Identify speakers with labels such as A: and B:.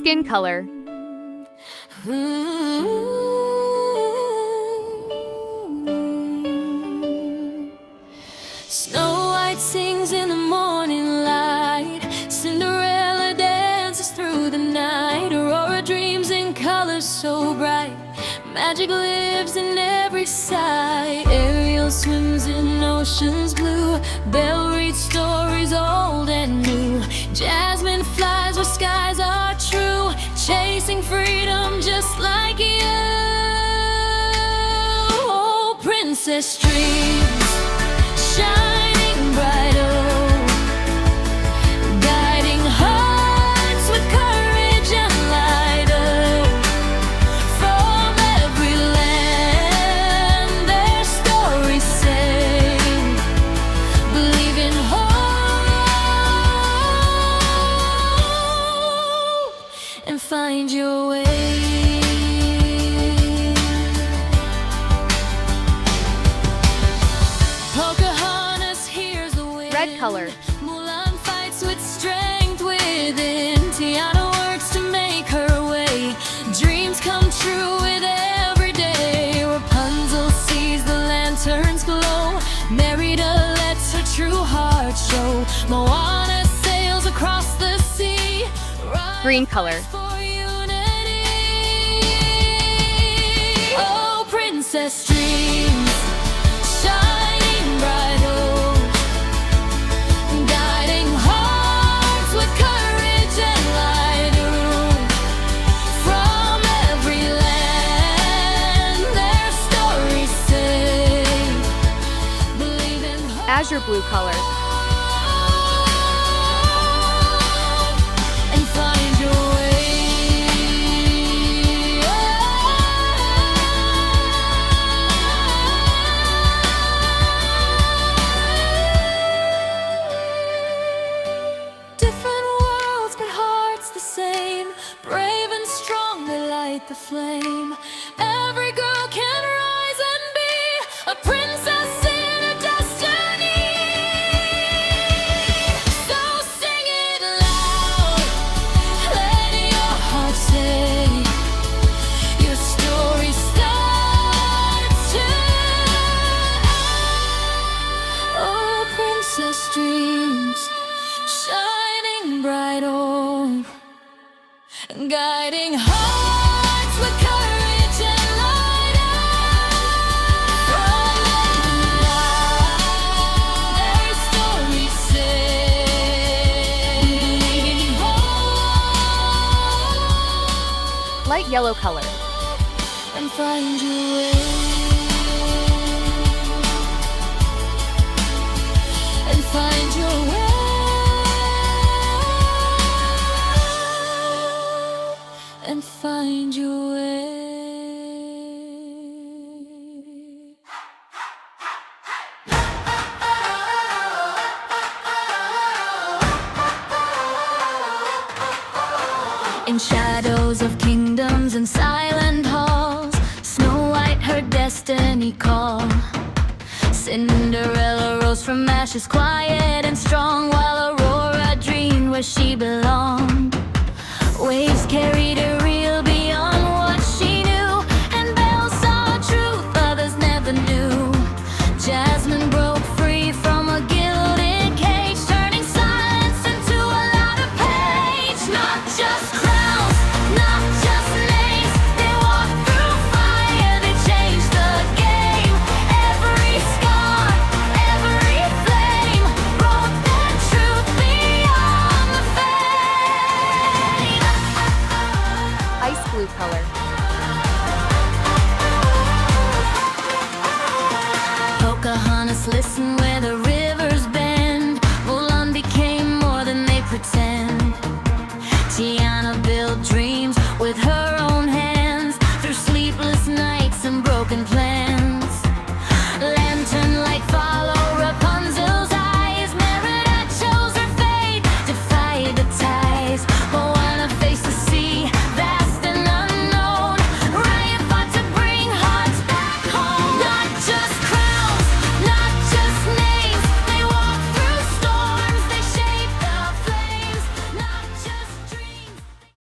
A: Skin color.
B: Snow White sings in the morning light, Cinderella dances through the night, Aurora dreams in colors so bright, magic lives in every sight. Ariel swims in oceans blue, Belle reads stories old and new, Jasmine flies where skies are true, chasing freedom just like you. Oh, princess dreams, shining bright, oh, guiding hearts with courage and light, oh, from every land their stories say, believe in hope and find your way.
A: Red color.
B: Mulan fights with strength within, Tiana works to make her way, dreams come true with every day, Rapunzel sees the lanterns glow, Merida lets her true heart show, Moana sails across the sea,
A: Green color.
B: for unity. Oh, princess dreams, shining bright, oh, guiding hearts with courage and light, oh, from every land their stories say, believe in hope
A: Azure blue color.
B: and find your way. Different worlds but hearts the same, brave and strong they light the flame, every girl can rise and be a princess in her destiny. So sing it loud, let your heart say, your story starts tonight. Oh, princess dreams, shining bright, oh, guiding hearts with courage and light, oh, from their stories say, believe in hope
A: Light yellow color.
B: and find your way, and find your way, and find your way. In shadows of kingdoms and silent halls, Snow White her destiny call. Cinderella rose from ashes quiet and strong, while Aurora dreamed where she belonged. Waves carried her real beyond what she knew, and Belle saw truth others never knew. Jasmine broke free from a gilded cage, turning silence into a louder page. Not just crowns, not just names, they walked through fire, they changed the game. Every scar, every flame, brought their truth beyond the fame.
A: Ice blue color.
B: Pocahontas listened where the